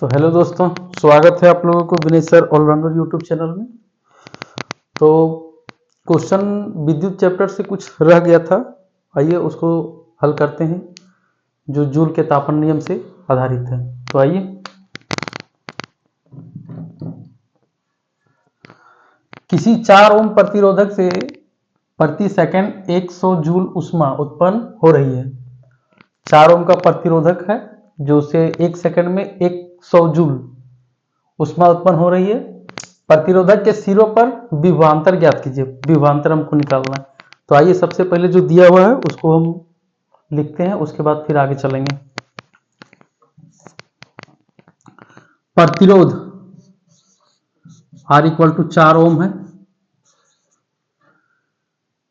तो हेलो दोस्तों, स्वागत है आप लोगों को विनय सर ऑलराउंडर यूट्यूब चैनल में। तो क्वेश्चन विद्युत चैप्टर से कुछ रह गया था, आइए उसको हल करते हैं जो जूल के तापन नियम से आधारित है। तो आइए, किसी 4 ओम प्रतिरोधक से प्रति सेकंड 100 जूल ऊष्मा उत्पन्न हो रही है। 4 ओम का प्रतिरोधक है जो से 1 सेकंड में 100 जूल ऊष्मा उत्पन्न हो रही है। प्रतिरोधक के सिरों पर विभवांतर ज्ञात कीजिए। विभवांतर हमको निकालना है। तो आइए, सबसे पहले जो दिया हुआ है उसको हम लिखते हैं, उसके बाद फिर आगे चलेंगे। प्रतिरोध R = 4 ओम है।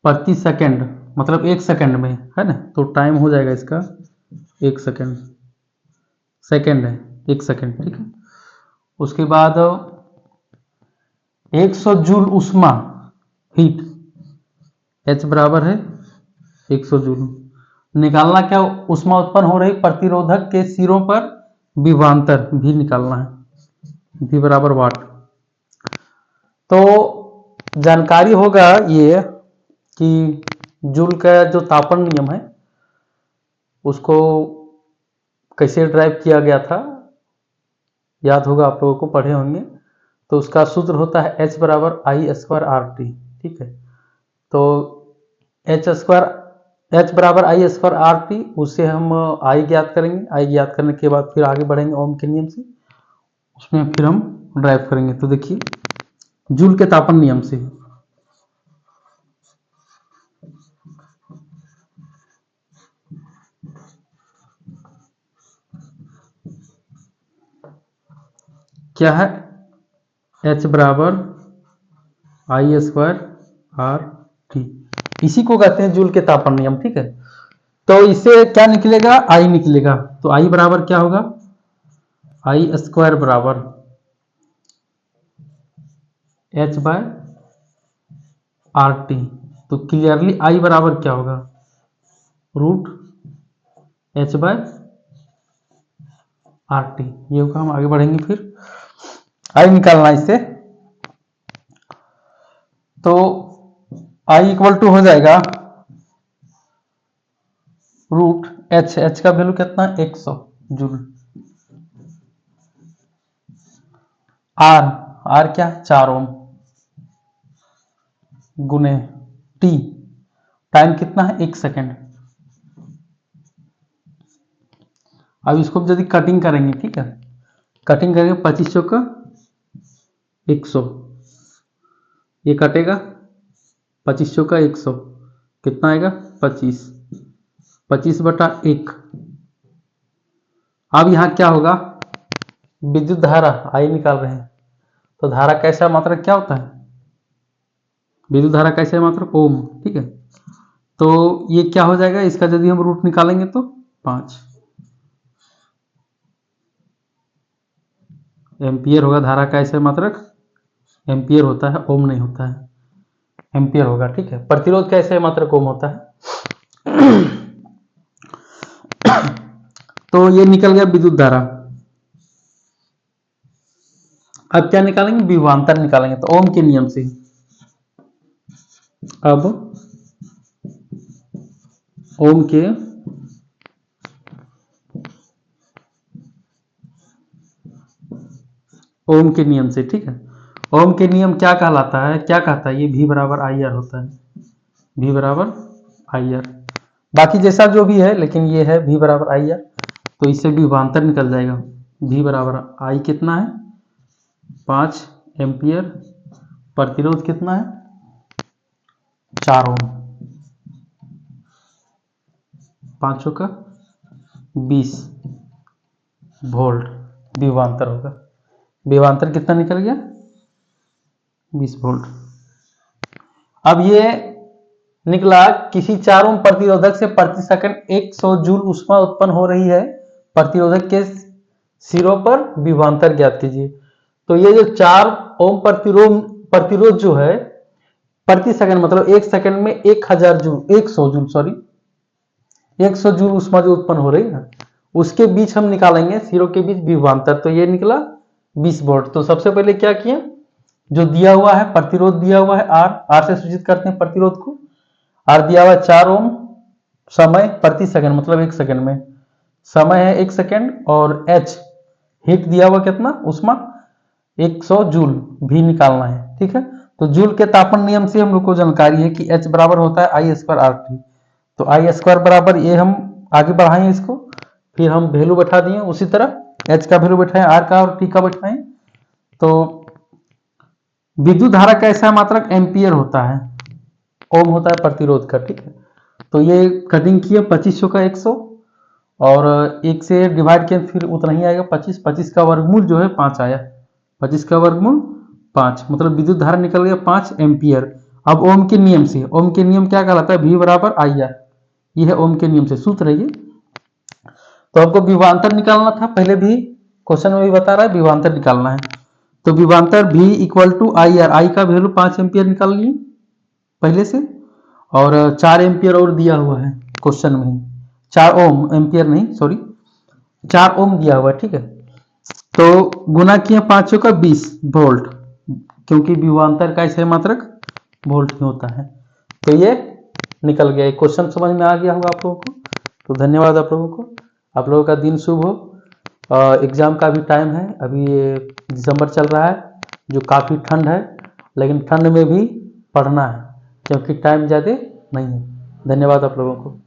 प्रति सेकंड मतलब 1 सेकंड में है ना, तो टाइम हो जाएगा इसका 1 सेकंड। सेकंड है 1 सेकंड, ठीक है। उसके बाद 100 जूल ऊष्मा हीट, H बराबर है 100 जूल। निकालना क्या, ऊष्मा उत्पन्न हो रही प्रतिरोधक के सिरों पर विभवांतर भी निकालना है, V बराबर वाट। तो जानकारी होगा ये कि जूल का जो तापन नियम है उसको कैसे ड्राइव किया गया था, याद होगा, आप लोगों को पढ़े होंगे। तो उसका सूत्र होता है H बराबर I² RT, ठीक है। तो H बराबर I² RT, उससे हम I ज्ञात करेंगे। I ज्ञात करने के बाद फिर आगे बढ़ेंगे ओम के नियम से, उसमें फिर हम ड्राइव करेंगे। तो देखिए, जूल के तापन नियम से क्या है, H बराबर I² RT, इसी को कहते हैं जूल के तापन नियम, ठीक है। तो इससे क्या निकलेगा, I निकलेगा। तो I बराबर क्या होगा, I² बराबर H/RT। तो क्लियरली I बराबर क्या होगा, √H/RT। ये होगा। हम आगे बढ़ेंगे, फिर I निकालना इससे। तो I = हो जाएगा √H का वैल्यू कितना, 100 जूल। R क्या, 4 ओम गुने T, टाइम कितना है, 1 सेकेंड। अब इसको यदि कटिंग करेंगे, ठीक है, कटिंग करेंगे 25 चौका 100, ये कटेगा 25 चौका 100, कितना आएगा 25, 25/1। अब यहाँ क्या होगा, विद्युत धारा I निकाल रहे हैं। तो धारा कैसा मात्रक क्या होता है, विद्युत धारा कैसे मात्रक, ओम, ठीक है। तो ये क्या हो जाएगा, इसका यदि हम रूट निकालेंगे तो 5 एम्पियर होगा। धारा का ऐसे मात्रक एम्पियर होता है, ओम नहीं होता है, एम्पियर होगा, ठीक है। प्रतिरोध का ऐसे मात्रक ओम होता है। तो ये निकल गया विद्युत धारा। अब क्या निकालेंगे, विभवांतर निकालेंगे। तो ओम के नियम से अब ओम के नियम से, ठीक है। ओम के नियम क्या कहलाता है, क्या कहता है, ये V बराबर IR होता है, V बराबर IR। बाकी जैसा जो भी है, लेकिन ये है V बराबर IR। तो इससे विभवांतर निकल जाएगा। V बराबर I कितना है, 5 एम्पियर। प्रतिरोध कितना है, 4 ओम, 5 का 20 वोल्ट विभवांतर होगा। विभवांतर कितना निकल गया, 20 वोल्ट। अब ये निकला, किसी 4 ओम प्रतिरोधक से प्रति सेकंड 100 जूल ऊष्मा उत्पन्न हो रही है। प्रतिरोधक के सिरों पर विभवांतर ज्ञात कीजिए। तो ये जो 4 ओम प्रतिरोध जो है, प्रति सेकंड मतलब 1 सेकंड में 100 जूल ऊष्मा जो उत्पन्न हो रही है ना, उसके बीच हम निकालेंगे, सिरों के बीच विभवांतर, तो ये निकला 20 वोल्ट। तो सबसे पहले क्या किए, जो दिया हुआ है प्रतिरोध दिया हुआ है आर से सूचित करते हैं प्रतिरोध को। आर दिया हुआ है 4 ओम, समय प्रति सेकंड मतलब 1 सेकंड में, समय है 1 सेकंड, और एच हीट दिया हुआ कितना, उष्मा 100 जूल भी निकालना है। ठीक है, तो जूल के तापन नियम से हम लोग को जानकारी है कि एच बराबर होता है आई स्क्वायर आर टी। तो आई स्क्वायर बराबर, ये हम आगे बढ़ाएं इसको, फिर हम वैल्यू बैठा दिए, उसी तरह एच का वैल्यू बैठाएं, आर का और टी का बैठाएं। तो विद्युत धारा का ऐसा मात्रक एम्पियर होता है, ओम होता है प्रतिरोध का। ठीक है, तो ये कटिंग किया 2500 का 100, और 1 से डिवाइड किया, फिर उतना ही आएगा 25, 25 का वर्गमूल जो है 5 आया, 25 का वर्गमूल 5, मतलब विद्युत धारा निकल गया 5 एम्पियर। अब ओम के नियम से, ओम के नियम क्या कहलाता है, V बराबर आई आर, यह है ओम के नियम से सूत्र है ये। तो हमको विभवांतर निकालना था, पहले भी क्वेश्चन में भी बता रहा है विभवांतर निकालना है। तो विभवांतर V equal to I R, I का वैल्यू 5 एम्पियर निकाल लिए पहले से, और 4 एम्पियर और दिया हुआ है क्वेश्चन में ही, 4 ओम, एम्पियर नहीं सॉरी 4 ओम दिया हुआ है। ठीक है, तो गुना किया 5 का 20 वोल्ट, क्योंकि विभवांतर का ऐसे मात्रक वोल्ट में होता है। तो ये निकल गया, एक क्वेश्चन समझ में आ गया होगा आप लोगों को। तो धन्यवाद आप लोगों को, आप लोगों का दिन शुभ हो। एग्जाम का भी टाइम है, अभी ये दिसंबर चल रहा है, जो काफ़ी ठंड है, लेकिन ठंड में भी पढ़ना है क्योंकि टाइम ज़्यादा नहीं है। धन्यवाद आप लोगों को।